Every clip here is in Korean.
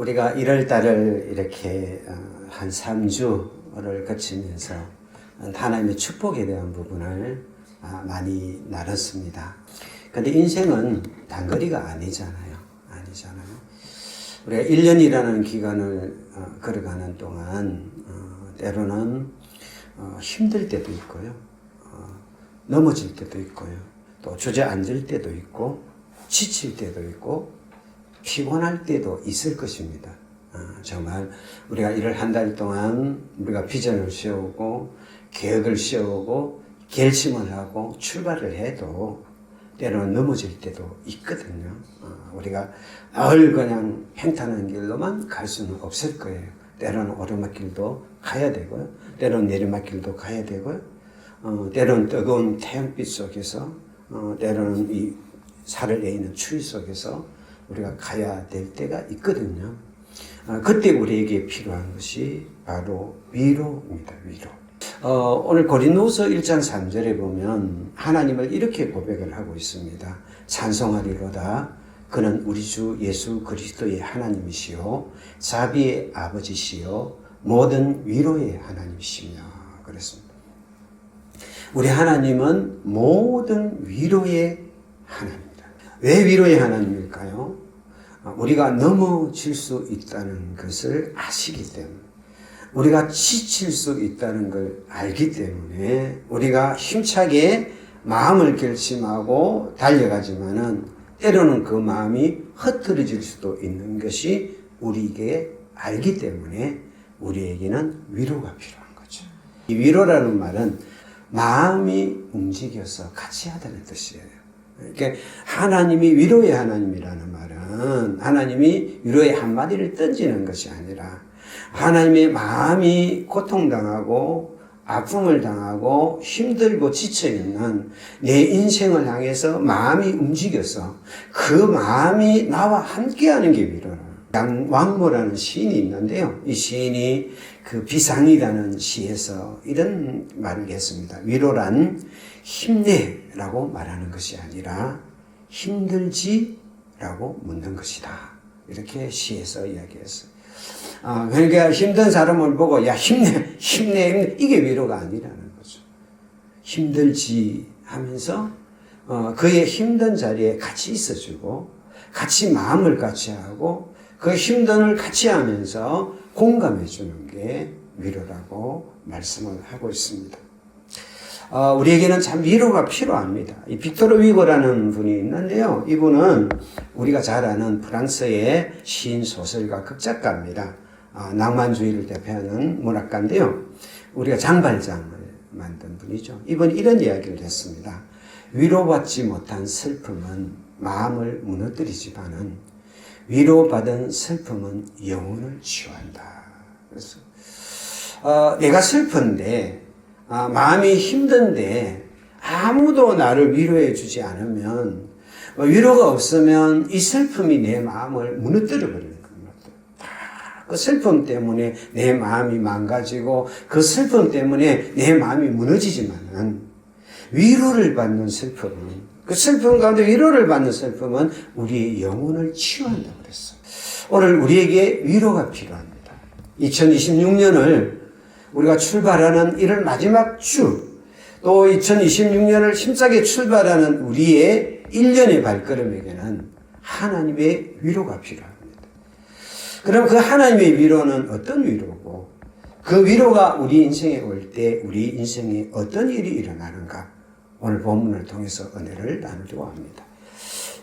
우리가 1월 달을 이렇게 한 3주를 거치면서 하나님의 축복에 대한 부분을 많이 나눴습니다. 근데 인생은 단거리가 아니잖아요. 우리가 1년이라는 기간을 걸어가는 동안 때로는 힘들 때도 있고요. 넘어질 때도 있고요. 또 주저앉을 때도 있고 지칠 때도 있고 피곤할 때도 있을 것입니다. 정말 우리가 일을 한 달 동안 우리가 비전을 세우고 계획을 세우고 결심을 하고 출발을 해도 때로는 넘어질 때도 있거든요. 우리가 늘 그냥 평탄한 길로만 갈 수는 없을 거예요. 때로는 오르막길도 가야 되고요. 때로는 내리막길도 가야 되고요. 때로는 뜨거운 태양빛 속에서 때로는 이 살을 내리는 추위 속에서 우리가 가야 될 때가 있거든요. 그때 우리에게 필요한 것이 바로 위로입니다. 위로. 오늘 고린도후서 1장 3절에 보면 하나님을 이렇게 고백을 하고 있습니다. 찬송하리로다. 그는 우리 주 예수 그리스도의 하나님이시요 자비의 아버지시요 모든 위로의 하나님이시며 그랬습니다. 우리 하나님은 모든 위로의 하나님입니다. 왜 위로의 하나님일까요? 우리가 넘어질 수 있다는 것을 아시기 때문에, 우리가 지칠 수 있다는 걸 알기 때문에 우리가 힘차게 마음을 결심하고 달려가지만은 때로는 그 마음이 흩어질 수도 있는 것이 우리에게 알기 때문에 우리에게는 위로가 필요한 거죠. 이 위로라는 말은 마음이 움직여서 같이 하다는 뜻이에요. 그러니까 하나님이 위로의 하나님이라는 말은 하나님이 위로의 한마디를 던지는 것이 아니라 하나님의 마음이 고통당하고 아픔을 당하고 힘들고 지쳐있는 내 인생을 향해서 마음이 움직여서 그 마음이 나와 함께하는 게 위로라. 양왕모라는 시인이 있는데요. 이 시인이 그 비상이라는 시에서 이런 말을 했습니다. 위로란 힘내라고 말하는 것이 아니라 힘들지라고 묻는 것이다. 이렇게 시에서 이야기했어요. 그러니까 힘든 사람을 보고 야 힘내 이게 위로가 아니라는 거죠. 힘들지 하면서 그의 힘든 자리에 같이 있어주고 같이 마음을 같이 하고 그 힘든을 같이 하면서 공감해 주는 게 위로라고 말씀을 하고 있습니다. 우리에게는 참 위로가 필요합니다. 이 빅토르 위고라는 분이 있는데요. 이분은 우리가 잘 아는 프랑스의 시인 소설가 극작가입니다. 낭만주의를 대표하는 문학가인데요. 우리가 장발장을 만든 분이죠. 이분이 이런 이야기를 했습니다. 위로받지 못한 슬픔은 마음을 무너뜨리지만은 위로받은 슬픔은 영혼을 치유한다. 그래서 내가 슬픈데 마음이 힘든데 아무도 나를 위로해 주지 않으면 위로가 없으면 이 슬픔이 내 마음을 무너뜨려 버리는 겁니다. 그 슬픔 때문에 내 마음이 망가지고 그 슬픔 때문에 내 마음이 무너지지만은 위로를 받는 슬픔은 그 슬픔 가운데 위로를 받는 슬픔은 우리의 영혼을 치유한다고 그랬어요. 오늘 우리에게 위로가 필요합니다. 2026년을 우리가 출발하는 1월 마지막 주, 또 2026년을 힘차게 출발하는 우리의 1년의 발걸음에게는 하나님의 위로가 필요합니다. 그럼 그 하나님의 위로는 어떤 위로고, 그 위로가 우리 인생에 올 때 우리 인생에 어떤 일이 일어나는가, 오늘 본문을 통해서 은혜를 나누려고 합니다.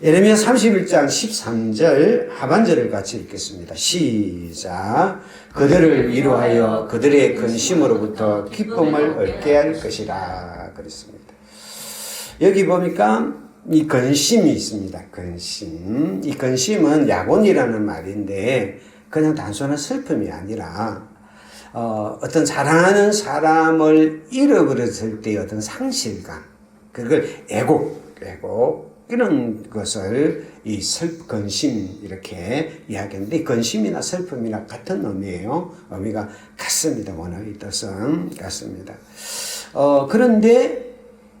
예레미야 31장 13절 하반절을 같이 읽겠습니다. 시작. 그들을 위로하여 그들의 근심으로부터 기쁨을 얻게 할 것이라 그랬습니다. 여기 보니까 이 근심이 있습니다. 근심. 이 근심은 야곤이라는 말인데 그냥 단순한 슬픔이 아니라 어떤 사랑하는 사람을 잃어버렸을 때의 어떤 상실감, 그걸 애곡 이런 것을 이 근심 이렇게 이야기하는데, 근심이나 슬픔이나 같은 의미예요. 의미가 같습니다. 원어의 뜻은 같습니다. 그런데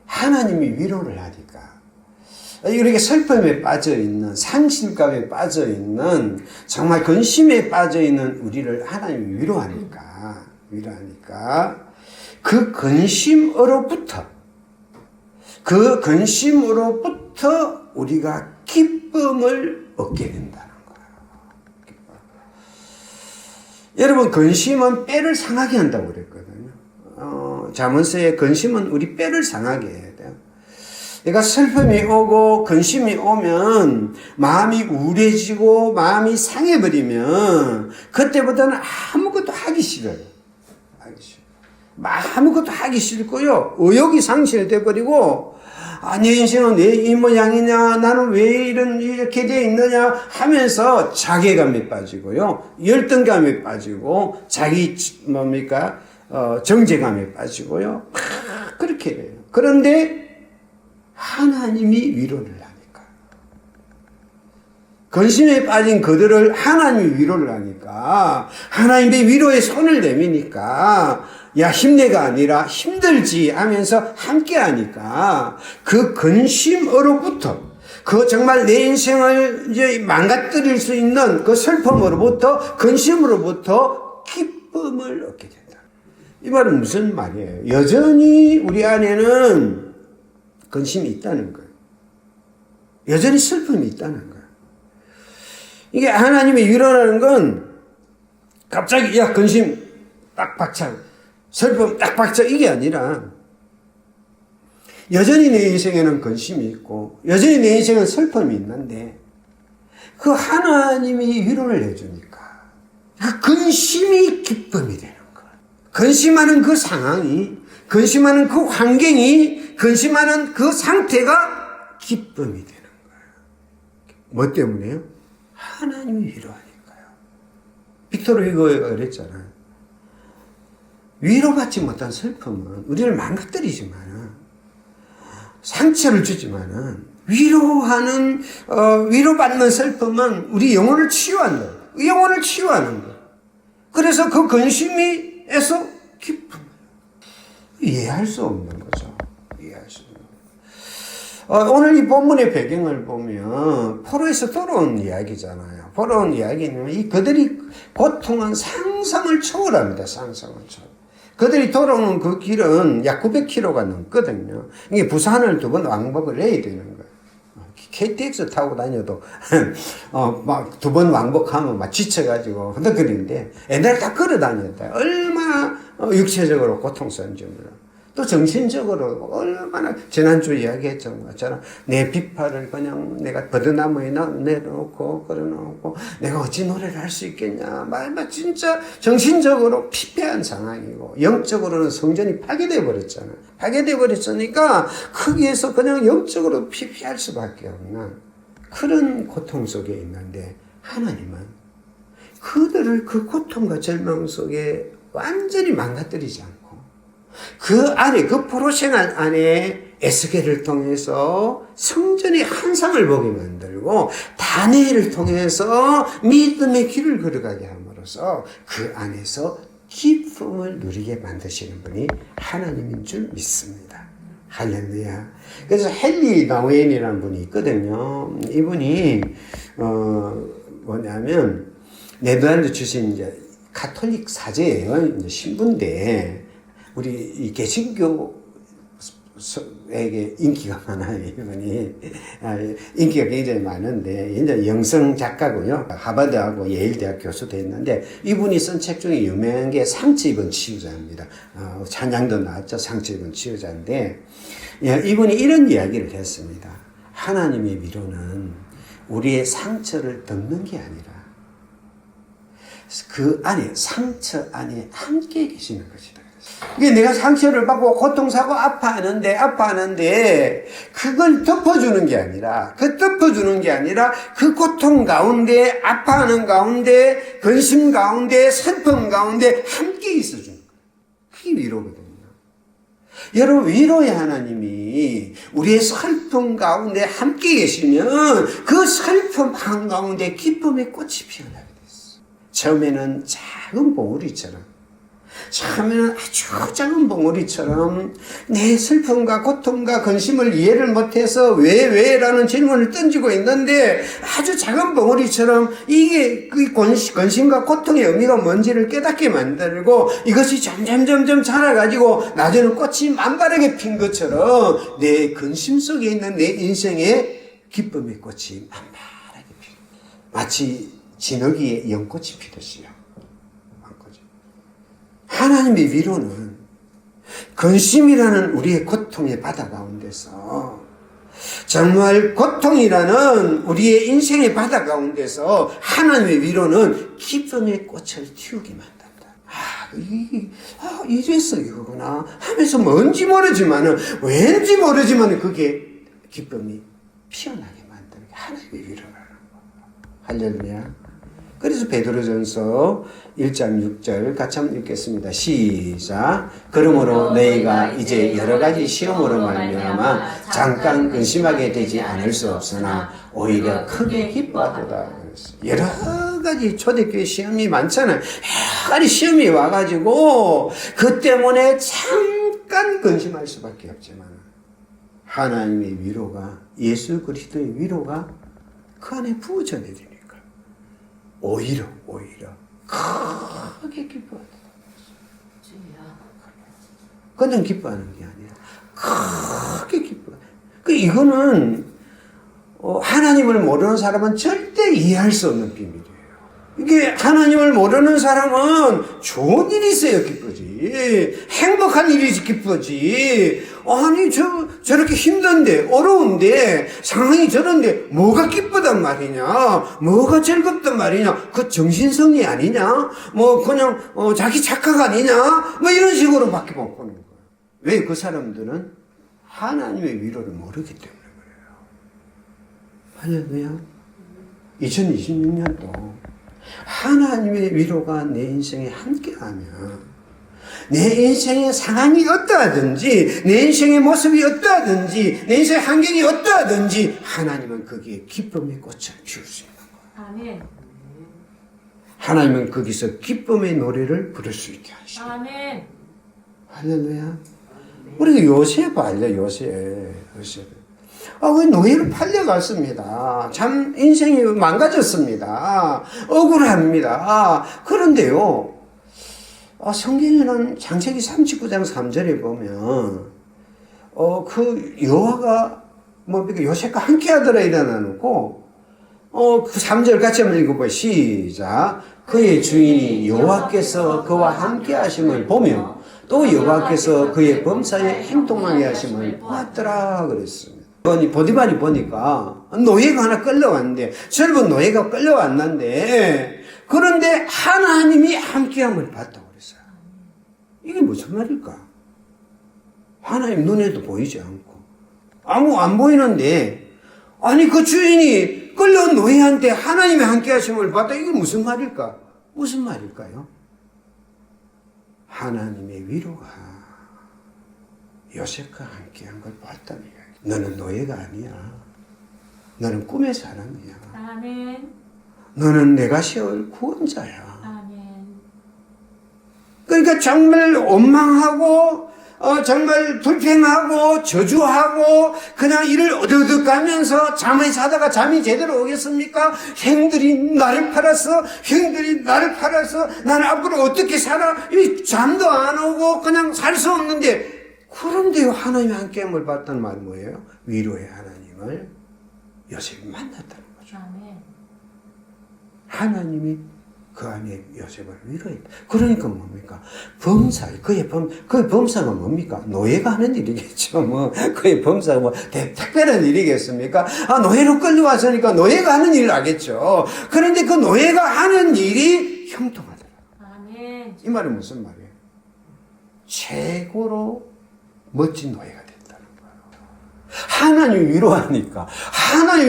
하나님이 위로를 하니까 이렇게 슬픔에 빠져 있는, 상실감에 빠져 있는, 정말 근심에 빠져 있는 우리를 하나님이 위로하니까 그 근심으로부터 우리가 기쁨을 얻게 된다는 거예요. 여러분, 근심은 뼈를 상하게 한다고 그랬거든요. 잠언서에 근심은 우리 뼈를 상하게 해야 돼요. 그러니까 슬픔이 오고 근심이 오면 마음이 우울해지고 마음이 상해버리면 그때보다는 아무것도 하기 싫어요. 아무것도 하기 싫고요. 의욕이 상실돼 버리고, 내 인생은 왜 이 모양이냐, 나는 왜 이렇게 돼 있느냐 하면서 자괴감에 빠지고요. 열등감에 빠지고, 정죄감에 빠지고요. 그렇게 돼요. 그런데 하나님이 위로를 하니까. 근심에 빠진 그들을 하나님이 위로를 하니까, 하나님의 위로에 손을 내미니까, 야, 힘내가 아니라 힘들지 하면서 함께 하니까 그 근심으로부터, 그 정말 내 인생을 이제 망가뜨릴 수 있는 그 슬픔으로부터, 근심으로부터 기쁨을 얻게 된다. 이 말은 무슨 말이에요? 여전히 우리 안에는 근심이 있다는 거예요. 여전히 슬픔이 있다는 거예요. 이게 하나님의 위로라는 건 갑자기, 야, 근심 딱 박차, 슬픔 딱 박자, 이게 아니라 여전히 내 인생에는 근심이 있고 여전히 내 인생은 슬픔이 있는데 그 하나님이 위로를 해주니까 그 근심이 기쁨이 되는 거예요. 근심하는 그 상황이, 근심하는 그 환경이, 근심하는 그 상태가 기쁨이 되는 거예요. 뭐 때문에요? 하나님이 위로하니까요. 빅토르 휴고가 그랬잖아요. 위로받지 못한 슬픔은 우리를 망가뜨리지만, 상처를 주지만, 위로받는 슬픔은 우리 영혼을 치유한다. 영혼을 치유하는 거. 그래서 그 근심에서 기쁨. 이해할 수 없는 거죠. 이해할 수 없는 거. 오늘 이 본문의 배경을 보면 포로에서 돌아온 이야기잖아요. 돌아온 이야기는 그들이 고통한 상상을 초월합니다. 상상을 초월. 그들이 돌아오는 그 길은 약 900km가 넘거든요. 이게 부산을 2번 왕복을 해야 되는 거예요. KTX 타고 다녀도, 막 2번 왕복하면 막 지쳐가지고 허덕거리는데, 옛날에 다 걸어 다녔다. 얼마나 육체적으로 고통스러운지 몰라. 또 정신적으로 얼마나, 지난주 이야기했던 것처럼 내 비파를 그냥 내가 버드나무에 내려놓고 걸어놓고 내가 어찌 노래를 할 수 있겠냐. 막 진짜 정신적으로 피폐한 상황이고 영적으로는 성전이 파괴되어 버렸잖아요. 파괴되어 버렸으니까 거기에서 그냥 영적으로 피폐할 수밖에 없는 그런 고통 속에 있는데 하나님은 그들을 그 고통과 절망 속에 완전히 망가뜨리지 않고 그 안에, 그 포로 생활 안에 에스겔을 통해서 성전의 환상을 보게 만들고 다니엘을 통해서 믿음의 길을 걸어가게 함으로써 그 안에서 기쁨을 누리게 만드시는 분이 하나님인 줄 믿습니다. 할렐루야. 그래서 헨리 나우엔이라는 분이 있거든요. 이분이 뭐냐면 네덜란드 출신 이제 가톨릭 사제예요. 이제 신부인데 우리 이 개신교에게 인기가 많아요. 이분이 인기가 굉장히 많은데 이제 영성 작가고요. 하버드하고 예일대학 교수도 했는데 이분이 쓴 책 중에 유명한 게 상처 입은 치유자입니다. 찬양도 나왔죠. 상처 입은 치유자인데 이분이 이런 이야기를 했습니다. 하나님의 위로는 우리의 상처를 덮는 게 아니라 그 안에, 상처 안에 함께 계시는 것이다. 이게 내가 상처를 받고 고통사고 아파하는데 그걸 덮어주는 게 아니라 그 고통 가운데, 아파하는 가운데, 근심 가운데, 슬픔 가운데 함께 있어주는 거예요. 그게 위로거든요. 여러분, 위로의 하나님이 우리의 슬픔 가운데 함께 계시면 그 슬픔 한가운데 기쁨의 꽃이 피어나게 됐어요. 처음에는 작은 봉우리처럼 처음에는 아주 작은 봉우리처럼 내 슬픔과 고통과 근심을 이해를 못해서 왜라는 질문을 던지고 있는데 아주 작은 봉우리처럼 이게 그 근심과 고통의 의미가 뭔지를 깨닫게 만들고 이것이 점점 자라가지고 나중에는 꽃이 만발하게 핀 것처럼 내 근심 속에 있는 내 인생에 기쁨의 꽃이 만발하게 핀 마치 진흙이에 연꽃이 피듯이요. 하나님의 위로는 근심이라는 우리의 고통의 바다 가운데서 정말 고통이라는 우리의 인생의 바다 가운데서 하나님의 위로는 기쁨의 꽃을 틔우게 만든다. 이래서 이거구나 하면서 뭔지 모르지만은 왠지 모르지만은 그게 기쁨이 피어나게 만드는 게 하나님의 위로라는 거. 할렐루야. 그래서 베드로전서 1장 6절 같이 한번 읽겠습니다. 시작. 그러므로 너희가 이제 여러 가지 시험으로 말미암아 잠깐 근심하게 되지 않을 수 없으나 오히려 크게 기뻐하도다. 여러 가지 초대교회 시험이 많잖아요. 여러 가지 시험이 와가지고 그 때문에 잠깐 근심할 수밖에 없지만 하나님의 위로가 예수 그리스도의 위로가 그 안에 부어져 내리니까 오히려 크게 기뻐하다. 그냥 기뻐하는 게 아니라 크게 기뻐하다. 이거는 하나님을 모르는 사람은 절대 이해할 수 없는 비밀이에요. 이게 하나님을 모르는 사람은 좋은 일이 있어야 기쁘지. 행복한 일이 기쁘지. 아니 저렇게 힘든데 어려운데 상황이 저런데 뭐가 기쁘단 말이냐, 뭐가 즐겁단 말이냐, 그 정신성이 아니냐, 뭐 그냥 자기 착각 아니냐, 뭐 이런 식으로 밖에 못 보는 거예요. 왜? 그 사람들은 하나님의 위로를 모르기 때문에 그래요. 할렐루야. 2026년도 하나님의 위로가 내 인생에 함께하면 내 인생의 상황이 어떠하든지 내 인생의 모습이 어떠하든지 내 인생의 환경이 어떠하든지 하나님은 거기에 기쁨의 꽃을 피울 수 있는 거예요. 아멘. 하나님은 거기서 기쁨의 노래를 부를 수 있게 하시고. 아멘. 할렐루야. 우리가 요셉 알죠? 요셉. 그 노예로 팔려갔습니다. 참 인생이 망가졌습니다. 억울합니다. 그런데요, 성경에는 창세기 39장 3절에 보면 그 여호와가 요셉과 함께 하더라 일어나 놓고 그 3절 같이 한번 읽어봐요. 시작. 그의 주인이 여호와께서 그와 함께 하심을 보며 또 여호와께서 그의 범사에 행동하게 하심을 보았더라 그랬습니다. 보디발이 보니까 노예가 하나 끌려왔는데, 젊은 노예가 끌려왔는데, 그런데 하나님이 함께함을 봤다고 그랬어요. 이게 무슨 말일까? 하나님 눈에도 보이지 않고 아무 안 보이는데, 아니 그 주인이 끌려온 노예한테 하나님이 함께하심을 봤다. 이게 무슨 말일까? 무슨 말일까요? 하나님의 위로가 요셉과 함께한 걸 봤다는 이야기. 너는 노예가 아니야. 너는 꿈의 사람이야. 아멘. 너는 내가 세울 구원자야. 아멘. 그러니까 정말 원망하고 정말 불평하고 저주하고 그냥 이를 어드득 가면서 잠을 자다가 잠이 제대로 오겠습니까? 형들이 나를 팔았어. 나는 앞으로 어떻게 살아? 이 잠도 안 오고 그냥 살 수 없는데, 그런데요 하나님의 함께함을 봤다는 말은 뭐예요? 위로의 하나님을 요셉이 만났다는 거죠. 아멘. 하나님이 그 안에 요셉을 위로했다. 그러니까 뭡니까? 그의 범사가 뭡니까? 노예가 하는 일이겠죠. 그의 범사가 특별한 일이겠습니까? 노예로 끌려왔으니까 노예가 하는 일을 하겠죠. 그런데 그 노예가 하는 일이 형통하더라. 아멘. 이 말은 무슨 말이에요? 최고로 멋진 노예가 됐다는 거예요. 하나님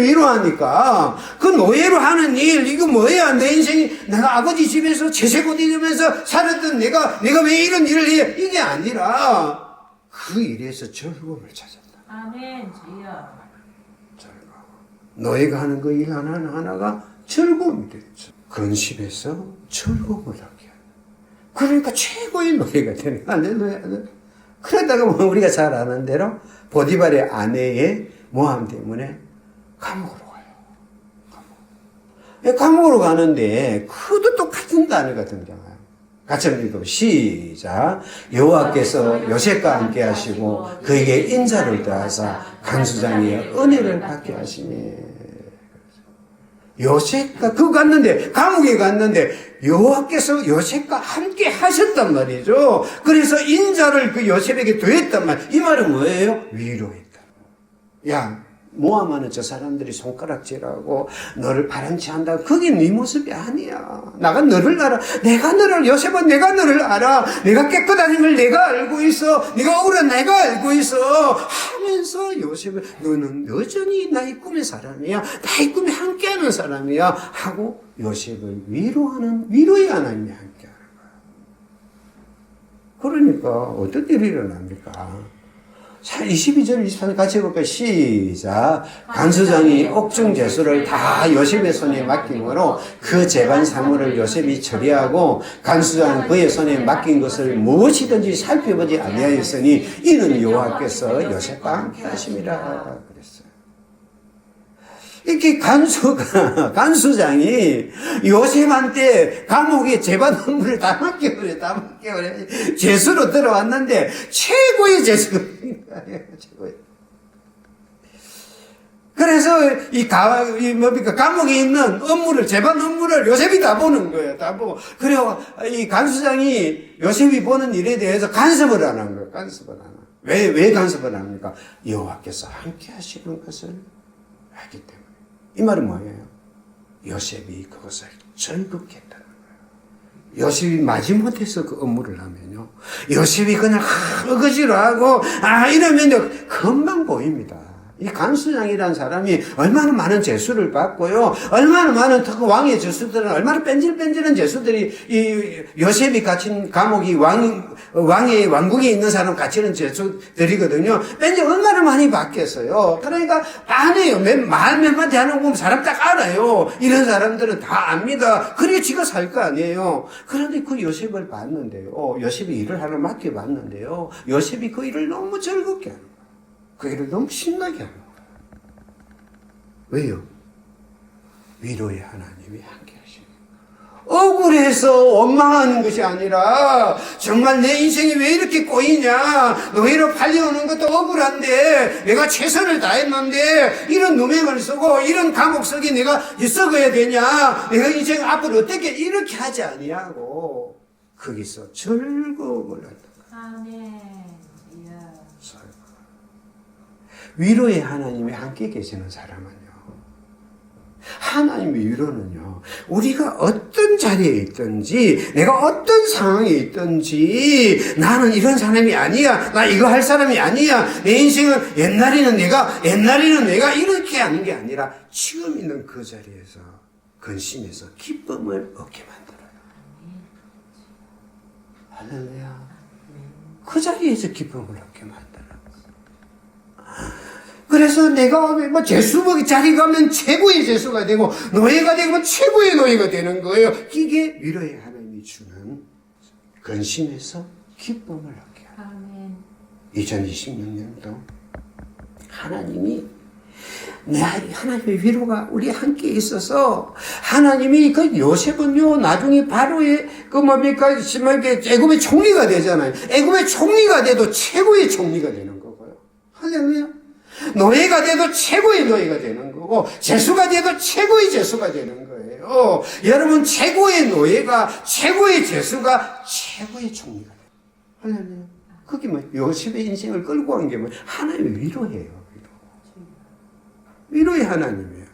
위로하니까 그 노예로 하는 일, 이거 뭐야? 내 인생이 내가 아버지 집에서 채색옷 입으면서 살았던 내가 왜 이런 일을 해? 이게 아니라 그 일에서 즐거움을 찾았다. 아멘. 주여. 노예가 하는 그 일 하나가 즐거움이 됐죠. 근심에서 즐거움을 얻게 하는. 그러니까 최고의 노예가 되는 거야. 할렐루야. 그러다가 뭐 우리가 잘 아는 대로 보디발의 아내의 모함 때문에 감옥으로 가요. 감옥으로 가는데 그도 똑같은 단어가 등장해요. 같이 한번 읽어보세요. 시작. 여호와께서 요셉과 함께 하시고 그에게 인자를 더하사 간수장의 은혜를 받게 하시니. 요셉과 그 갔는데 감옥에 갔는데 여호와께서 요셉과 함께 하셨단 말이죠. 그래서 인자를 그 요셉에게 더했단 말. 이 말은 뭐예요? 위로했다. 야, 모함하는 저 사람들이 손가락질하고 너를 바람취한다. 그게 네 모습이 아니야. 나가 너를 알아. 내가 너를, 요셉은 내가 너를 알아. 내가 깨끗한 걸 내가 알고 있어. 네가 억울한 내가 알고 있어. 하면서 요셉은 너는 여전히 나의 꿈의 사람이야. 나의 꿈에 함께하는 사람이야. 하고 요셉을 위로하는 위로의 하나님이 함께하는 거야. 그러니까 어떤 일이 일어납니까? 22절, 23절 같이 해볼까요? 시작. 간수장이 옥중 제수를 다 요셉의 손에 맡김으로 그 재반 사물을 요셉이 처리하고 간수장은 그의 손에 맡긴 것을 무엇이든지 살펴보지 아니하였으니 이는 여호와께서 요셉과 함께 하심이라 그랬어요. 이렇게 간수장이 요셉한테 감옥에 재반 업무를 다 맡겨버려. 제수로 들어왔는데 최고의 제수가 최고의. 그래서 감옥에 있는 업무를, 재반 업무를 요셉이 다 보는 거예요. 다 보고. 그리고 이 간수장이 요셉이 보는 일에 대해서 간섭을 안 한 거예요. 간섭을 안 하는. 왜 간섭을 합니까? 여호와께서 함께 하시는 것을 알기 때문에. 이 말은 뭐예요? 요셉이 그것을 즐겁게 했다는 거예요. 요셉이 마지못해서 그 업무를 하면요. 요셉이 그냥 어거지로 하고 이러면요. 금방 보입니다. 이 간수장이라는 사람이 얼마나 많은 제수를 받고요. 얼마나 많은 특히 왕의 제수들은 얼마나 뺀질뺀질한 제수들이 이 요셉이 갇힌 감옥이 왕의 왕국에 있는 사람 갇히는 제수들이거든요. 뺀질 얼마나 많이 받겠어요. 그러니까 안 해요. 말 몇 마디 하는 거 보면 사람 딱 알아요. 이런 사람들은 다 압니다. 그래 지가 살 거 아니에요. 그런데 그 요셉을 봤는데요. 요셉이 일을 하러 맡겨봤는데요. 요셉이 그 일을 너무 즐겁게 하는 거예요. 그 일을 너무 신나게 하는 거예요. 왜요? 위로의 하나님이 함께 하시는 거예요. 억울해서 원망하는 것이 아니라 정말 내 인생이 왜 이렇게 꼬이냐, 노예로 팔려오는 것도 억울한데 내가 최선을 다했는데 이런 누명을 쓰고 이런 감옥 속에 내가 썩어야 되냐, 내가 인생 앞으로 어떻게 이렇게 하지 아니하고 거기서 즐거움을 한다. 아멘. 위로의 하나님이 함께 계시는 사람은요, 하나님의 위로는요, 우리가 어떤 자리에 있든지, 내가 어떤 상황에 있든지, 나는 이런 사람이 아니야, 나 이거 할 사람이 아니야, 내 인생은 옛날에는 내가 이렇게 하는 게 아니라, 지금 있는 그 자리에서, 근심에서 기쁨을 얻게 만들어요. 할렐루야. 그 자리에서 기쁨을 얻게 만들어요. 그래서 내가 뭐 제수복 자리 가면 최고의 제수가 되고 노예가 되면 최고의 노예가 되는 거예요. 이게 위로의 하나님이 주는 근심에서 기쁨을 얻게 하는 2026년도 하나님이 하나님의 위로가 우리 함께 있어서 하나님이 그 요셉은요 나중에 바로의 애굽의 총리가 되잖아요. 애굽의 총리가 돼도 최고의 총리가 되는 거고요. 할렐루야. 노예가 돼도 최고의 노예가 되는 거고 제수가 돼도 최고의 제수가 되는 거예요. 여러분 최고의 노예가 최고의 제수가 최고의 총리가 돼요. 할렐루야. 그게 뭐 요셉의 인생을 끌고 간 게 뭐 하나님의 위로예요. 위로의 하나님이에요.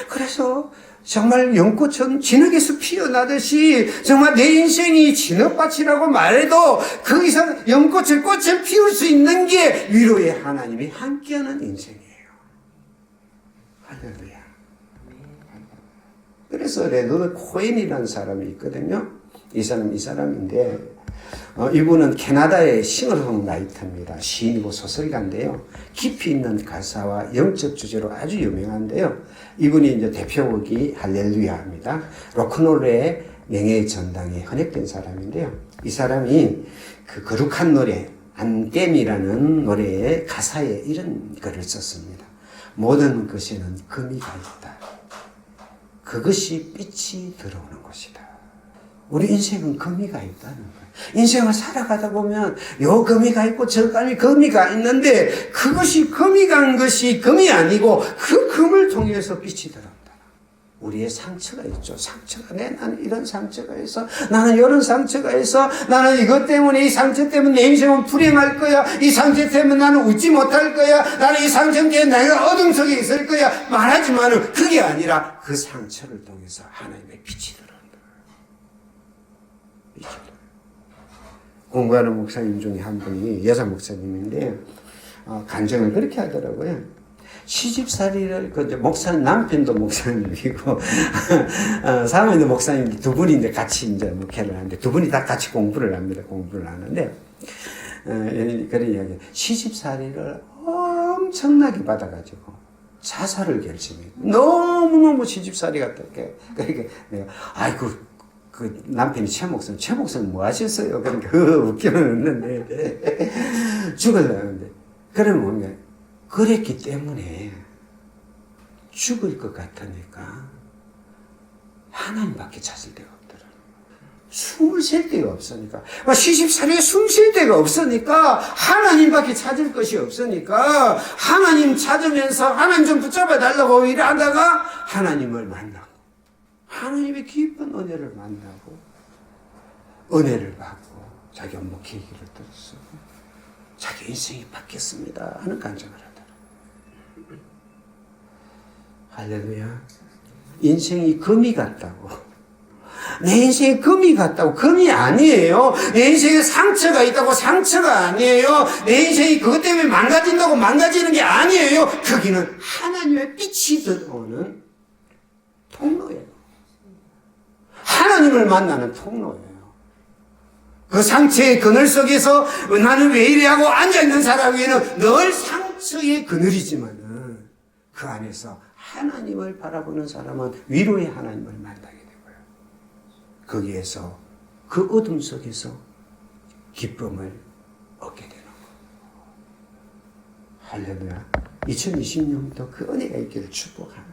그래서 정말 연꽃은 진흙에서 피어나듯이 정말 내 인생이 진흙밭이라고 말해도 그 이상 꽃을 피울 수 있는 게 위로의 하나님이 함께하는 인생이에요. 할렐루야. 그래서 레너드 코엔이라는 사람이 있거든요. 이 사람인데 이분은 캐나다의 싱어송라이터입니다. 시인이고 소설가인데요. 깊이 있는 가사와 영적 주제로 아주 유명한데요. 이분이 이제 대표곡이 할렐루야입니다. 로큰롤의 명예의 전당에 헌액된 사람인데요. 이 사람이 그 거룩한 노래 안댐이라는 노래의 가사에 이런 글을 썼습니다. 모든 것에는 금이가 있다. 그것이 빛이 들어오는 것이다. 우리 인생은 금이가 있다는 거예요. 인생을 살아가다 보면 요 금이가 있고 저 금이가 있는데 그것이 금이 간 것이 금이 아니고 그 금을 통해서 빛이 들어온다. 우리의 상처가 있죠. 상처가 나는 이런 상처가 있어. 나는 이런 상처가 있어. 나는 이것 때문에 이 상처 때문에 내 인생은 불행할 거야. 이 상처 때문에 나는 웃지 못할 거야. 나는 이 상처 때문에 내가 어둠 속에 있을 거야. 말하지만은 그게 아니라 그 상처를 통해서 하나님의 빛이 들어온다. 빛이 들어온다. 공부하는 목사님 중에 한 분이 여자 목사님인데 간증을 그렇게 하더라고요. 시집살이를 목사님 남편도 목사님이고 사모님도 목사님 두 분이 이제 같이 이제 목회를 하는데 두 분이 다 같이 공부를 합니다. 공부를 하는데 그런 이야기. 시집살이를 엄청나게 받아가지고 자살을 결심해요. 너무너무 시집살이가 어떻게 그러니까 내가 아이고 그 남편이 최 목사님 뭐 하셨어요? 그러니까 웃기는 웃는데 죽으려는데 그러면 뭔가 그랬기 때문에 죽을 것 같으니까 하나님밖에 찾을 데가 없더라. 숨을 쉴 데가 없으니까 시집살이에 숨 쉴 데가 없으니까 하나님밖에 찾을 것이 없으니까 하나님 찾으면서 하나님 좀 붙잡아 달라고 일하다가 하나님을 만나고 하나님의 깊은 은혜를 만나고 은혜를 받고 자기 목회 얘기를 들었어. 자기 인생이 바뀌었습니다 하는 간증을 하더라. 할렐루야. 인생이 금이 같다고. 내 인생이 금이 같다고. 금이 아니에요. 내 인생에 상처가 있다고. 상처가 아니에요. 내 인생이 그것 때문에 망가진다고. 망가지는 게 아니에요. 거기는 하나님의 빛이 들어오는 통로예요. 하나님을 만나는 통로예요. 그 상처의 그늘 속에서 나는 왜 이래 하고 앉아있는 사람에게는 늘 상처의 그늘이지만은 그 안에서 하나님을 바라보는 사람은 위로의 하나님을 만나게 되고요. 거기에서 그 어둠 속에서 기쁨을 얻게 되는 거예요. 할렐루야. 2020년도 그 은혜가 있기를 축복합니다.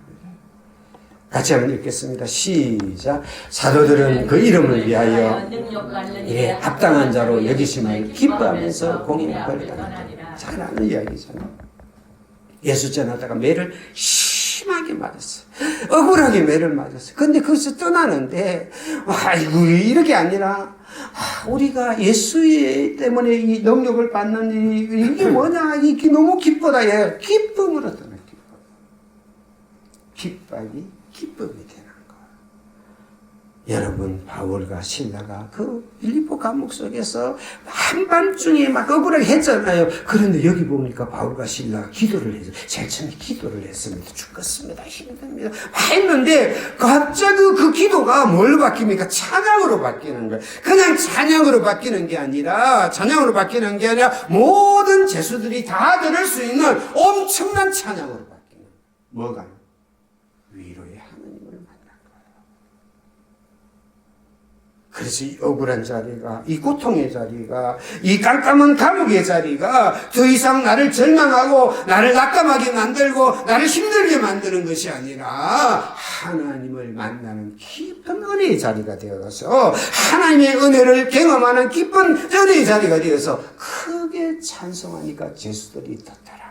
같이 한번 읽겠습니다. 시작. 사도들은 그 이름을 위하여 예, 합당한 자로 여기심을 기뻐하면서 공의를 벌였다. 잘 아는 이야기잖아요. 예수 전하다가 매를 심하게 맞았어요. 억울하게 매를 맞았어요. 근데 거기서 떠나는데 아이고 이렇게 아니라 우리가 예수 때문에 이 능력을 받는 일이 이게 뭐냐 이게 너무 기쁘다. 예. 기쁨으로 떠나 기쁨이 기쁨이 되는 거예요. 여러분 바울과 실라가 그 빌립보 감옥 속에서 한밤중에 막 억울하게 했잖아요. 그런데 여기 보니까 바울과 실라가 기도를 해서 제일 처음에 기도를 했습니다. 죽겠습니다. 힘듭니다. 했는데 갑자기 그 기도가 뭘로 바뀝니까? 찬양으로 바뀌는 거예요. 그냥 찬양으로 바뀌는 게 아니라 모든 죄수들이 다 들을 수 있는 엄청난 찬양으로 바뀌는 뭐가? 위로의 하나님을 만난 거예요. 그래서 이 억울한 자리가, 이 고통의 자리가, 이 깜깜한 감옥의 자리가 더 이상 나를 절망하고 나를 낙감하게 만들고 나를 힘들게 만드는 것이 아니라 하나님을 만나는 깊은 은혜의 자리가 되어서 하나님의 은혜를 경험하는 깊은 은혜의 자리가 되어서 크게 찬송하니까 죄수들이 떴더라.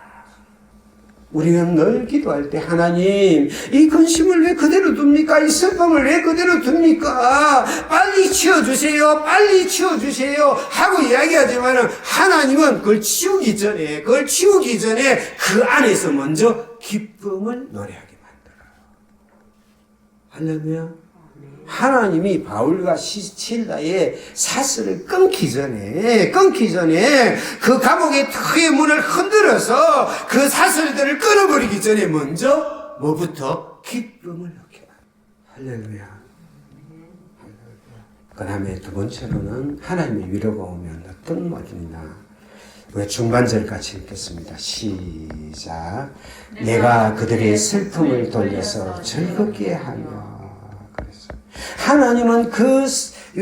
우리는 늘 기도할 때 하나님 이 근심을 왜 그대로 둡니까? 이 슬픔을 왜 그대로 둡니까? 빨리 치워주세요. 빨리 치워주세요. 하고 이야기하지만 하나님은 그걸 치우기 전에 그 안에서 먼저 기쁨을 노래하게 만들어요. 할렐루야. 하나님이 바울과 실라의 사슬을 끊기 전에 그 감옥의 터의 문을 흔들어서 그 사슬들을 끊어버리기 전에 먼저 뭐부터? 기쁨을 얻게 만들어요. 할렐루야. 그 다음에 두 번째로는 하나님의 위로가 오면 어떤 말이냐. 왜 중반절 같이 읽겠습니다. 시작. 내가 그들의 슬픔을 돌려서 즐겁게 하며. 하나님은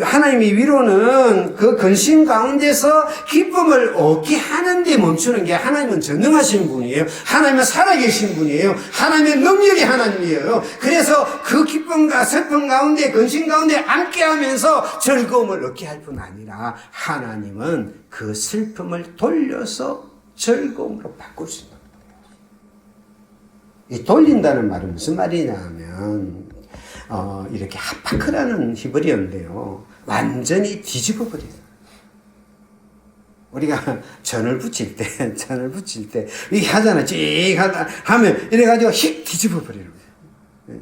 하나님의 위로는 그 근심 가운데서 기쁨을 얻게 하는데 멈추는 게 하나님은 전능하신 분이에요. 하나님은 살아계신 분이에요. 하나님의 능력이 하나님이에요. 그래서 그 기쁨과 슬픔 가운데 근심 가운데 함께하면서 즐거움을 얻게 할 뿐 아니라 하나님은 그 슬픔을 돌려서 즐거움으로 바꿀 수 있는 거예요. 이 돌린다는 말은 무슨 말이냐 하면 이렇게 하파크라는 히브리어인데요. 완전히 뒤집어 버리는. 우리가 전을 붙일 때, 이렇게 하잖아. 찍 하다 하면, 이래가지고 휙 뒤집어 버리는 거예요.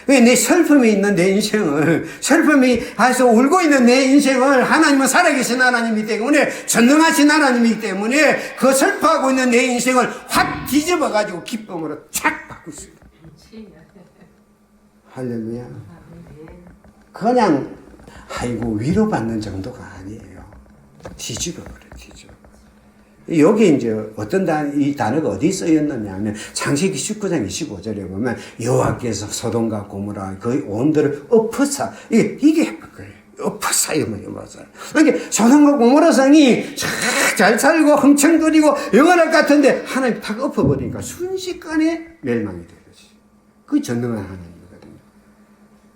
왜 내 슬픔이 있는 내 인생을, 슬픔이 해서 울고 있는 내 인생을 하나님은 살아계신 하나님이기 때문에, 전능하신 하나님이기 때문에, 그 슬퍼하고 있는 내 인생을 확 뒤집어가지고 기쁨으로 착 바꿀 수 있어요. 할렐루야. 그냥 아이고 위로받는 정도가 아니에요. 뒤집어버려. 여기 이제 이 단어가 어디 쓰였느냐 하면 창세기 19장 25절에 보면 여호와께서 소돔과 고모라 그 온들을 엎으사 이게 그거예요. 엎으사 이 맞아요. 그러니까 소돔과 고모라 성이 잘 살고 흥청거리고 영원할 것 같은데 하나님 탁 엎어버리니까 순식간에 멸망이 되는 거지. 그 전능한 하나님.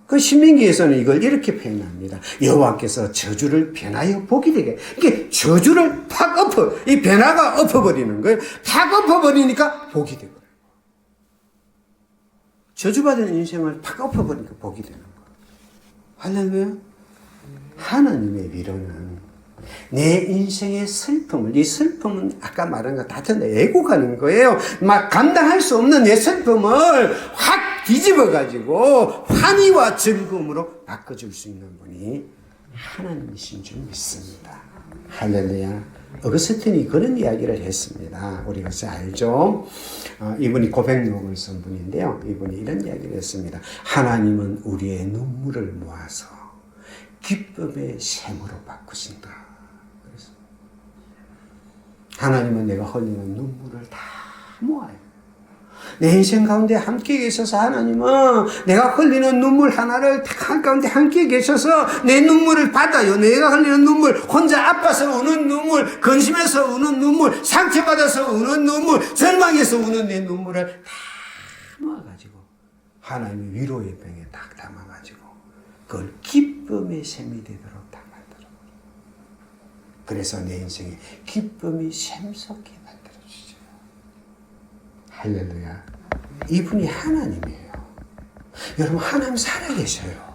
그 신명기에서는 이걸 이렇게 표현합니다. 여호와께서 저주를 변하여 복이 되게. 이게 저주를 팍 이 변화가 엎어버리는 거예요. 팍 엎어버리니까 복이 되고. 저주받은 인생을 팍 엎어버리니까 복이 되는 거예요. 할렐루야. 하나님의 위로는 내 인생의 슬픔을, 이 슬픔은 아까 말한 거 다 전부 애고가는 거예요. 막 감당할 수 없는 내 슬픔을 확 뒤집어가지고 환희와 즐거움으로 바꿔줄 수 있는 분이 하나님이신 줄 믿습니다. 할렐루야. 어거스틴이 그런 이야기를 했습니다. 우리가 잘 알죠? 이분이 고백록을 쓴 분인데요. 이분이 이런 이야기를 했습니다. 하나님은 우리의 눈물을 모아서 기쁨의 샘으로 바꾸신다. 그래서 하나님은 내가 흘리는 눈물을 다 모아요. 내 인생 가운데 함께 계셔서 하나님은 내가 흘리는 눈물 하나를 한가운데 함께 계셔서 내 눈물을 받아요. 내가 흘리는 눈물, 혼자 아파서 우는 눈물, 근심해서 우는 눈물, 상처받아서 우는 눈물, 절망해서 우는 내 눈물을 다 모아가지고 하나님의 위로의 병에 딱 담아가지고 그걸 기쁨의 샘이 되도록 다 만들어. 그래서 내 인생에 기쁨이 샘솟게 만들어주죠. 할렐루야. 이분이 하나님이에요. 여러분, 하나님 살아계셔요.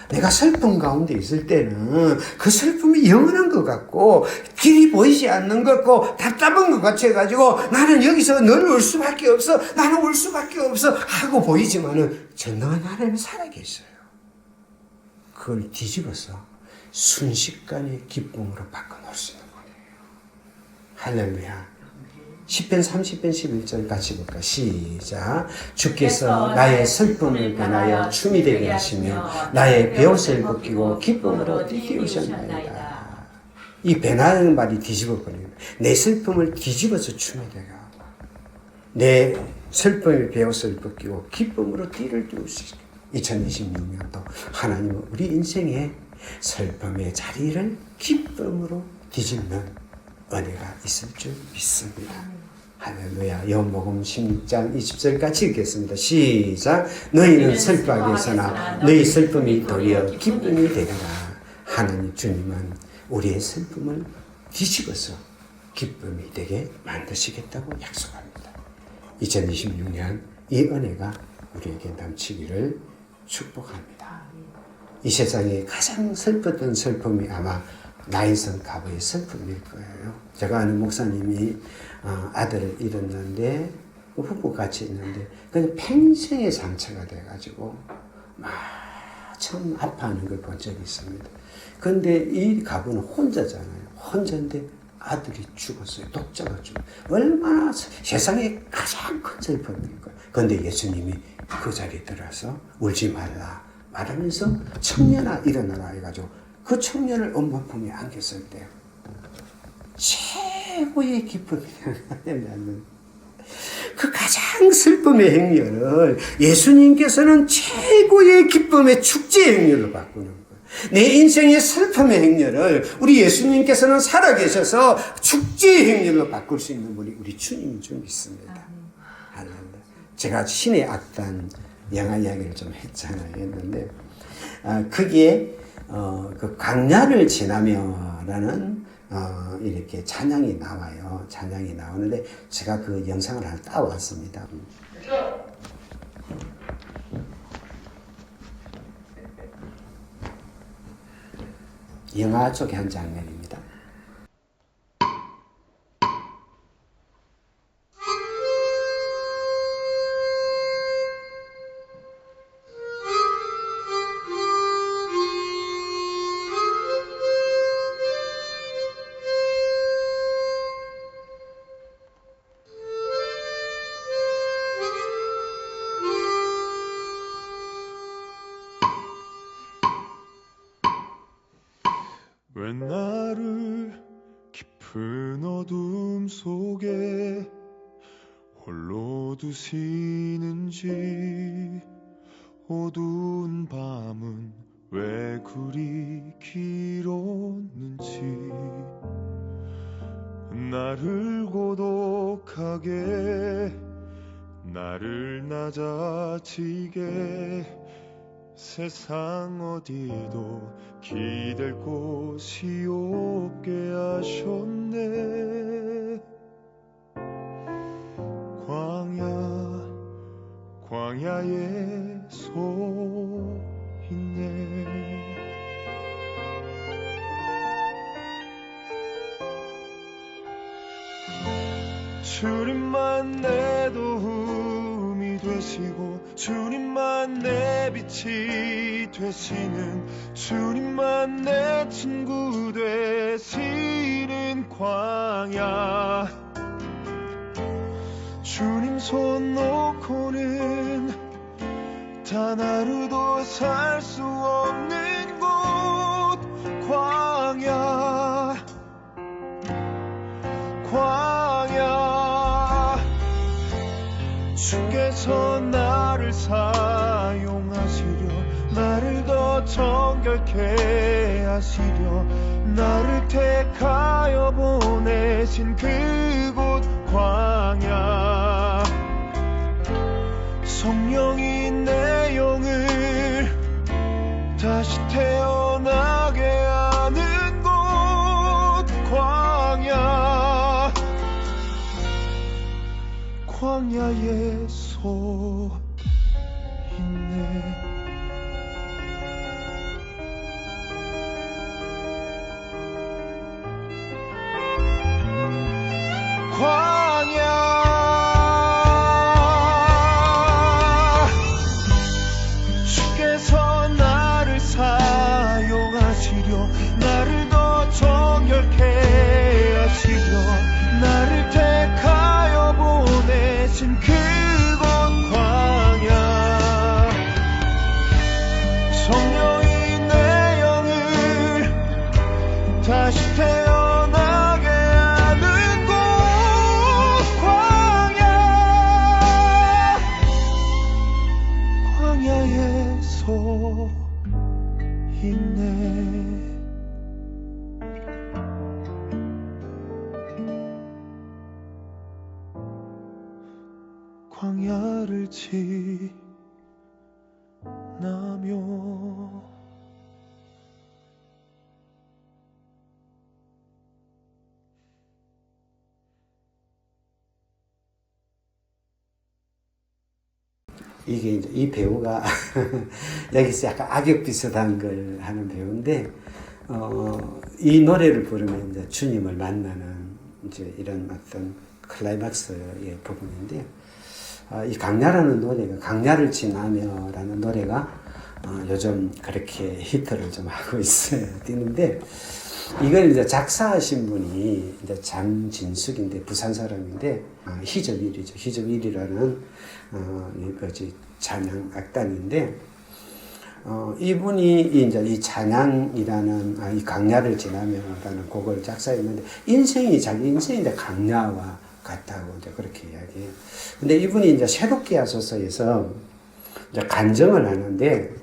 내가 슬픔 가운데 있을 때는 그 슬픔이 영원한 것 같고 길이 보이지 않는 것 같고 답답한 것 같이 해가지고 나는 여기서 늘 울 수밖에 없어, 나는 울 수밖에 없어 하고 보이지만은 전능한 하나님이 살아계셔요. 그걸 뒤집어서 순식간에 기쁨으로 바꿔놓을 수 있는 거예요. 할렐루야. 10편 30편 11절 같이 볼까? 시작. 주께서 나의 슬픔을 변하여 춤이 되게 하시며 나의 베옷을 벗기고 기쁨으로 띄우셨나이다. 이 변화라는 말이 뒤집어버립니다. 내 슬픔을 뒤집어서 춤이 되게 하고 내 슬픔의 베옷을 벗기고 기쁨으로 띠를 띄우시고 2026년도 하나님은 우리 인생의 슬픔의 자리를 기쁨으로 뒤집는 은혜가 있을 줄 믿습니다. 할렐루야. 요한복음 16장 20절 같이 읽겠습니다. 시작. 너희는 슬퍼하겠으나 너희 슬픔이 도리어 기쁨이 되리라. 하나님 주님은 우리의 슬픔을 뒤집어서 기쁨이 되게 만드시겠다고 약속합니다. 2026년 이 은혜가 우리에게 넘치기를 축복합니다. 이 세상에 가장 슬펐던 슬픔이 아마 나인선 가부의 슬픔일 거예요. 제가 아는 목사님이 아들을 잃었는데 부부 같이 있는데 그냥 평생의 상처가 돼가지고 막 참 아파하는 걸 본 적이 있습니다. 그런데 이 가부는 혼자잖아요. 혼자인데 아들이 죽었어요. 독자가 죽었어요. 얼마나 세상에 가장 큰 슬픔일 거예요. 그런데 예수님이 그 자리에 들어서 울지 말라 말하면서 청년아 일어나라 해가지고 그 청년을 엄마 품에 안겼을 때 최고의 기쁨이 나는 그 가장 슬픔의 행렬을 예수님께서는 최고의 기쁨의 축제의 행렬로 바꾸는 거예요. 내 인생의 슬픔의 행렬을 우리 예수님께서는 살아계셔서 축제의 행렬로 바꿀 수 있는 분이 우리 주님이 좀 있습니다. 할렐루야. 제가 신의 악단 영화 이야기를 좀 했는데 거기에 그 광야를 지나며라는 이렇게 찬양이 나와요. 찬양이 나오는데 제가 그 영상을 하나 따왔습니다. 영화 속의 한 장면입니다. 왜 나를 깊은 어둠 속에 홀로 두시는지 어두운 밤은 왜 그리 길었는지 나를 고독하게 나를 낮아지게 세상 어디도 기댈 곳이 없게 하셨네. 광야에 서 있네. 주님만 내 도움이 되시고 주님만 내 빛이 되시는 주님만 내 친구 되시는 광야. 주님 손 놓고는 단 하루도 살 수 없는 곳 광야. 주께서 나를 사용하시려 나를 더 정결케 하시려 나를 택하여 보내신 그곳 광야. 성령이 내 영을 다시 태어나게 하는 곳 광야. 광야에 서 있네. 광야. 주께서 나를 사용하시려 나를 더 정결케 하시려 나를 택하여 보내신 그곳 광야. 성령이 내 영을 다시 태어나게 하는 곳 광야. 광야에 서 있네. 광야를 지나며 이게 이제 이 배우가 여기서 약간 악역 비슷한 걸 하는 배우인데 이 노래를 부르면 이제 주님을 만나는 이제 이런 어떤 클라이막스의 부분인데요. 이 강야라는 노래가 강야를 지나며라는 노래가 요즘 그렇게 히트를 좀 하고 있어요. 뛰는데 이걸 이제 작사하신 분이 이제 장진숙인데 부산 사람인데 희접일이죠. 희접일이라는 이거지 찬양 악단인데 이분이 이제 이 찬양이라는 이 강야를 지나며라는 곡을 작사했는데 자기 인생인데 강야와 같다고 이제 그렇게 이야기해요. 근데 이분이 이제 새롭게 하소서에서 이제 간증을 하는데,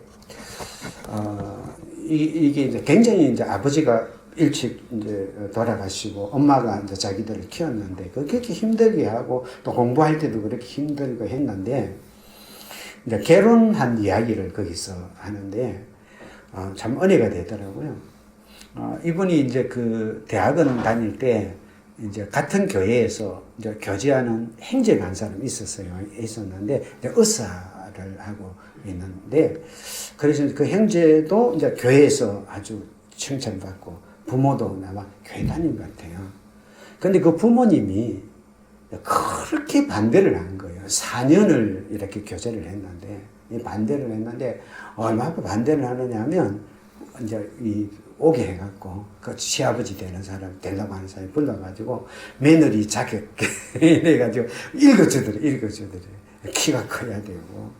이게 이제 굉장히 이제 아버지가 일찍 이제 돌아가시고 엄마가 이제 자기들을 키웠는데 그렇게 힘들게 하고 또 공부할 때도 그렇게 힘들고 했는데 이제 결혼한 이야기를 거기서 하는데 참 은혜가 되더라고요. 이분이 이제 그 대학원 다닐 때 이제 같은 교회에서 이제 교제하는 형제가 한 사람이 있었는데 이제 의사를 하고 있는데 그래서 그 형제도 이제 교회에서 아주 칭찬받고 부모도 아마 교회 다닌 것 같아요. 근데 그 부모님이 그렇게 반대를 한 거예요. 4년을 이렇게 교제를 했는데, 반대를 했는데, 얼마나 반대를 하느냐 하면, 이제 오게 해갖고, 그 시아버지 되는 사람, 되려고 하는 사람이 불러가지고, 며느리 자격, 이래가지고, 읽어주더래. 키가 커야 되고,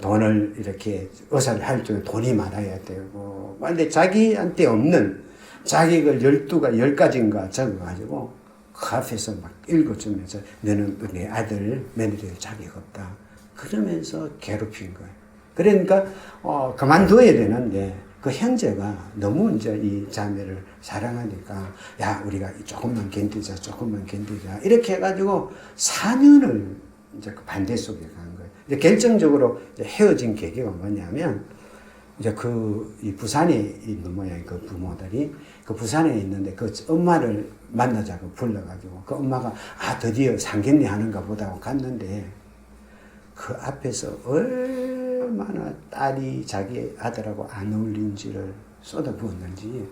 돈을 이렇게 의사를 할 적에 돈이 많아야 되고, 근데 자기한테 없는 자격을 10가지인가 적어가지고, 그 앞에서 막 읽어주면서, 너는 내 아들, 며느리의 자격 없다. 그러면서 괴롭힌 거예요. 그러니까, 그만둬야 되는데, 그 형제가 너무 이제 이 자매를 사랑하니까, 야, 우리가 조금만 견디자. 이렇게 해가지고 4년을 이제 그 반대 속에 간 거예요. 이제 결정적으로 이제 헤어진 계기가 뭐냐면, 이제 이 부산에 있는 모양의 그 부모들이 그 부산에 있는데 그 엄마를 만나자고 불러가지고 그 엄마가 드디어 상견례 하는가 보다 하고 갔는데 그 앞에서 얼마나 딸이 자기 아들하고 안 어울린지를 쏟아부었는지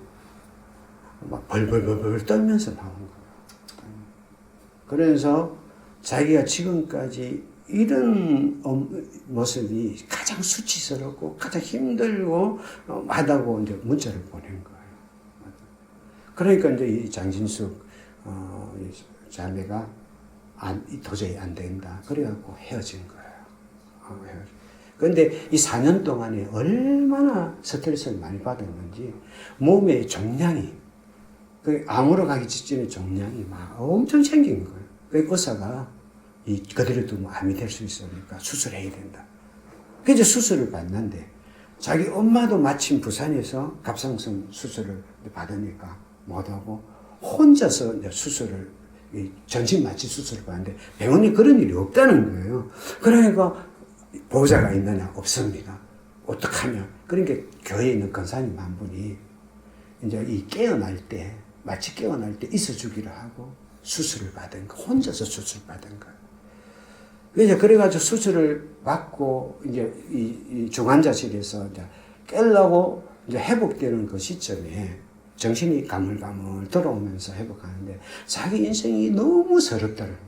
막 벌벌 떨면서 나온 거예요. 그래서 자기가 지금까지 이런 모습이 가장 수치스럽고 가장 힘들고 하다고 이제 문자를 보낸 거예요. 그러니까 이제 이 장진숙 자매가 도저히 안 된다. 그래갖고 헤어진 거예요. 그런데 이 4년 동안에 얼마나 스트레스를 많이 받았는지 몸에 종양이 암으로 가기 직전에 종양이 막 엄청 생긴 거예요. 그 의사가 그대로 두면 암이 될 수 있으니까 수술해야 된다. 그래서 수술을 받는데 자기 엄마도 마침 부산에서 갑상선 수술을 받으니까 못하고 혼자서 이제 수술을 전신 마취 수술을 받는데 병원에 그런 일이 없다는 거예요. 그러니까 보호자가 있느냐 없습니다. 어떡하냐. 그러니까 교회에 있는 권사님 한 분이 이제 마치 깨어날 때 있어주기로 하고 수술을 받은 거, 혼자서 수술 받은 거예요. 그래가지고 수술을 받고, 이제 이 중환자실에서 이제 깨려고 이제 회복되는 그 시점에 정신이 가물가물 들어오면서 회복하는데 자기 인생이 너무 서럽다는 거예요.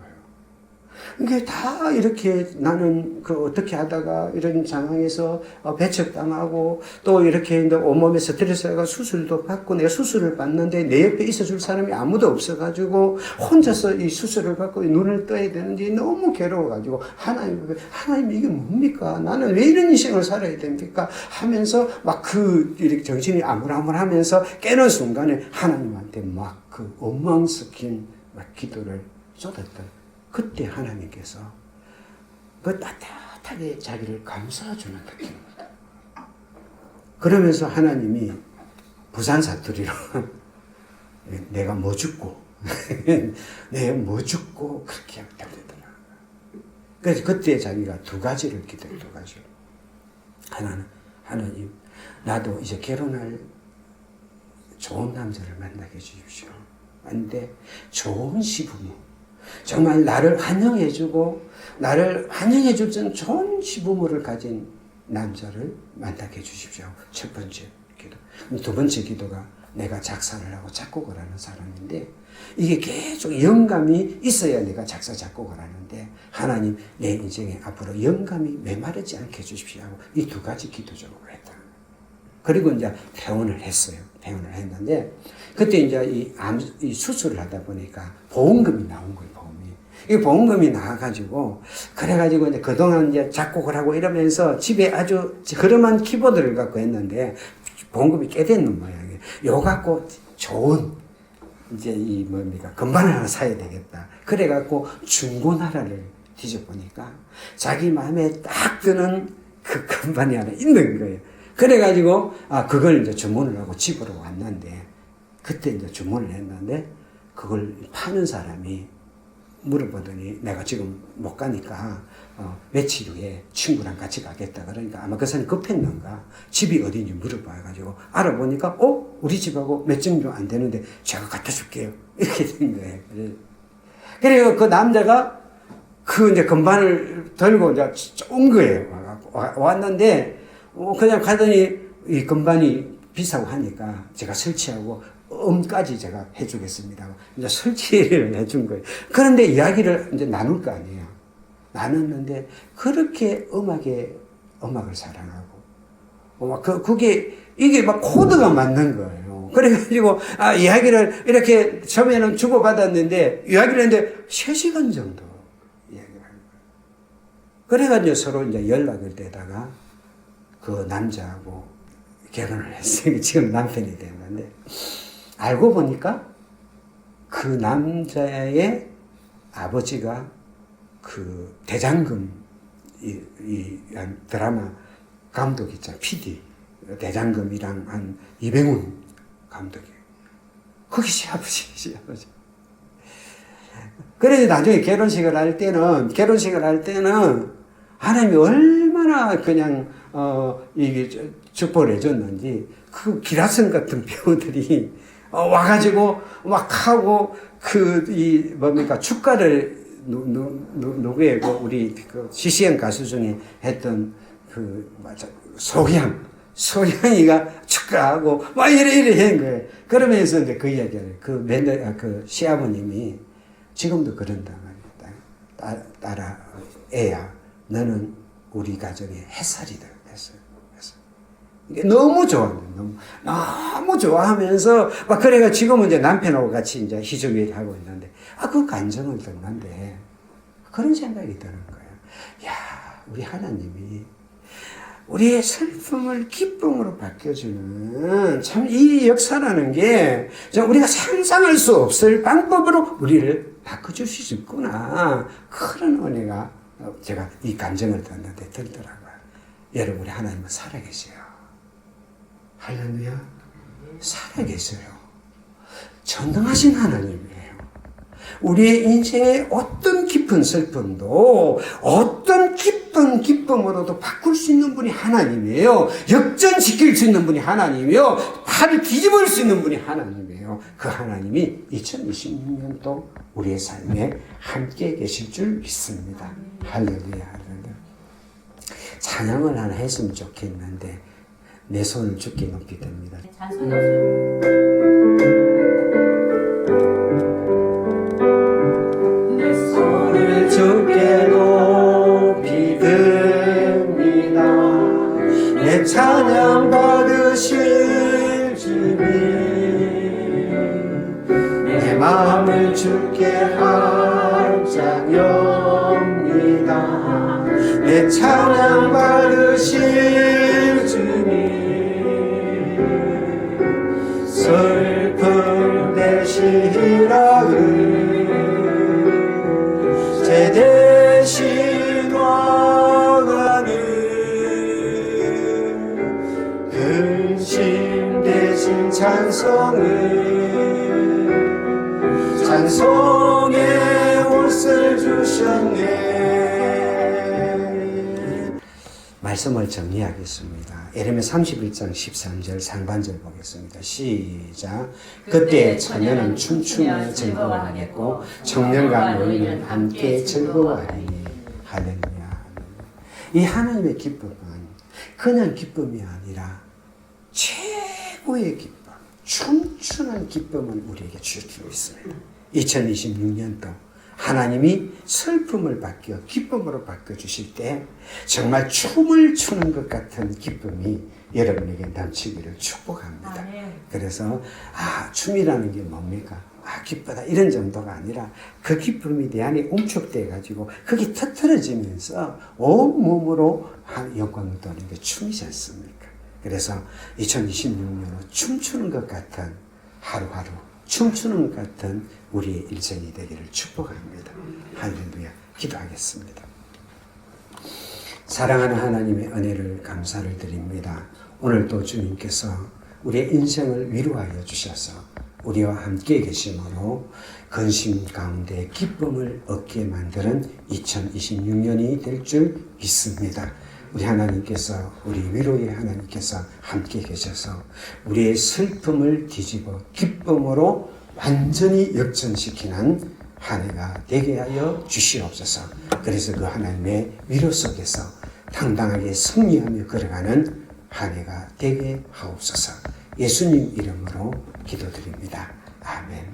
이게 다 이렇게 나는 어떻게 하다가 이런 상황에서 배척당하고 또 이렇게 이제 온몸에 스트레스가 수술도 받고 내가 수술을 받는데 내 옆에 있어줄 사람이 아무도 없어가지고 혼자서 이 수술을 받고 눈을 떠야 되는지 너무 괴로워가지고 하나님 이게 뭡니까? 나는 왜 이런 인생을 살아야 됩니까? 하면서 막 이렇게 정신이 아물아물하면서 깨는 순간에 하나님한테 막 그 엉망스킨 막 기도를 쏟았다. 그때 하나님께서 그 따뜻하게 자기를 감싸주는 느낌입니다. 그러면서 하나님이 부산 사투리로 내가 뭐 죽고 내가 뭐 죽고 그렇게 되더라. 그래서 그때 자기가 두 가지를 기도해요. 두 가지를. 하나는 하나님 나도 이제 결혼할 좋은 남자를 만나게 해주십시오. 근데 좋은 시부모 정말 나를 환영해주고 나를 환영해줄 수 있는 좋은 시부모를 가진 남자를 만나게 해주십시오. 첫 번째 기도. 두 번째 기도가 내가 작사를 하고 작곡을 하는 사람인데 이게 계속 영감이 있어야 내가 작사 작곡을 하는데 하나님 내 인생에 앞으로 영감이 메마르지 않게 해주십시오 하고 이 두 가지 기도적으로 했다. 그리고 이제 퇴원을 했어요. 퇴원을 했는데 그때 이제 이 수술을 하다 보니까 보험금이 나온 거예요. 이 보험금이 나와가지고, 그래가지고 이제 그동안 이제 작곡을 하고 이러면서 집에 아주 그름한 키보드를 갖고 했는데, 보험금이 꽤 됐는 모양이에요. 요 갖고 좋은 이제 이 뭡니까 건반을 하나 사야 되겠다. 그래갖고 중고나라를 뒤져보니까 자기 마음에 딱 드는 그 건반이 하나 있는 거예요. 그래가지고 그걸 이제 주문을 하고 집으로 왔는데 그때 이제 주문을 했는데 그걸 파는 사람이 물어보더니 내가 지금 못 가니까 며칠 후에 친구랑 같이 가겠다. 그러니까 아마 그 사람이 급했는가 집이 어딘지 물어봐가지고 알아보니까 우리 집하고 몇 정도 안 되는데 제가 갖다 줄게요. 이렇게 된 거예요. 그래서 그 남자가 그 이제 건반을 들고 이제 온 거예요. 왔는데 그냥 가더니 이 건반이 비싸고 하니까 제가 설치하고 음까지 제가 해주겠습니다. 이제 설치를 해준 거예요. 그런데 이야기를 이제 나눌 거 아니에요. 나눴는데 그렇게 음악을 사랑하고 이게 막 코드가 맞는 거예요. 그래가지고 이야기를 이렇게 처음에는 주고받았는데 이야기를 했는데 3시간 정도 이야기를 한 거예요. 그래가지고 서로 이제 연락을 되다가 그 남자하고 결혼을 했어요. 지금 남편이 됐는데 알고 보니까 그 남자의 아버지가 그 대장금 이 드라마 감독 있잖아요. PD 대장금이랑 한 이병훈 감독이에요. 그게 시아버지. 그래서 나중에 결혼식을 할 때는 하나님이 얼마나 그냥 이게 축복을 해줬는지 그 기라성 같은 배우들이 와가지고 막 하고 축가를 누구의 우리 그 CCM 가수 중에 했던 소향이가 축가하고 막 이래 한 거예요. 그러면서 이제 그 이야기를 그 시아버님이 지금도 그런다 말이야. 딸아, 애야, 너는 우리 가정의 햇살이다. 했어요. 이게 너무 좋아요. 너무 좋아하면서 막 그래가 지금은 이제 남편하고 같이 이제 희주일 하고 있는데 그 감정을 듣는데 그런 생각이 드는 거예요. 야, 우리 하나님이 우리의 슬픔을 기쁨으로 바뀌어주는 참 이 역사라는 게 우리가 상상할 수 없을 방법으로 우리를 바꿔줄 수 있구나. 그런 은혜가 제가 이 감정을 듣는데 들더라고요. 여러분, 우리 하나님은 살아계세요. 할렐루야. 살아계세요. 전능하신 하나님이에요. 우리의 인생의 어떤 깊은 슬픔도 어떤 깊은 기쁨으로도 바꿀 수 있는 분이 하나님이에요. 역전시킬 수 있는 분이 하나님이에요. 팔을 뒤집을 수 있는 분이 하나님이에요. 그 하나님이 2026년도 우리의 삶에 함께 계실 줄 믿습니다. 할렐루야. 찬양을 하나 했으면 좋겠는데 내 손을 주께 높이 듭니다. 잔소리 없어요. 내 손을 주께 높이 듭니다. 내 찬양 받으실 주님, 내 마음을 주께 활짝 엽니다. 내 찬양 받으실 주님, 슬픔 대신 악을 제 대신 와가는 근심 대신 찬송의 옷을 주셨네. 말씀을 정리하겠습니다. 에레미야 31장 13절 상반절 보겠습니다. 시작. 그때 처녀는 춤추며 즐거워하겠고 청년과 노인은 함께 즐거워하리니. 할렐루야. 이 하나님의 기쁨은 그냥 기쁨이 아니라 최고의 기쁨, 춤추는 기쁨을 우리에게 주시고 있습니다. 2026년도 하나님이 슬픔을 바뀌어 기쁨으로 바꿔주실 때 정말 춤을 추는 것 같은 기쁨이 여러분에게 넘치기를 축복합니다. 그래서 춤이라는 게 뭡니까? 기쁘다 이런 정도가 아니라 그 기쁨이 내 안에 움축돼 가지고 그게 터트려지면서 온 몸으로 영광을 돌리는 게 춤이지 않습니까? 그래서 2026년은 춤추는 것 같은 하루하루 춤추는 것 같은 우리의 일생이 되기를 축복합니다. 할렐루야. 기도하겠습니다. 사랑하는 하나님의 은혜를 감사를 드립니다. 오늘도 주님께서 우리의 인생을 위로하여 주셔서 우리와 함께 계심으로 근심 가운데 기쁨을 얻게 만드는 2026년이 될 줄 믿습니다. 우리 하나님께서, 우리 위로의 하나님께서 함께 계셔서 우리의 슬픔을 뒤집어 기쁨으로 완전히 역전시키는 한 해가 되게 하여 주시옵소서. 그래서 그 하나님의 위로 속에서 당당하게 승리하며 걸어가는 한 해가 되게 하옵소서. 예수님 이름으로 기도드립니다. 아멘.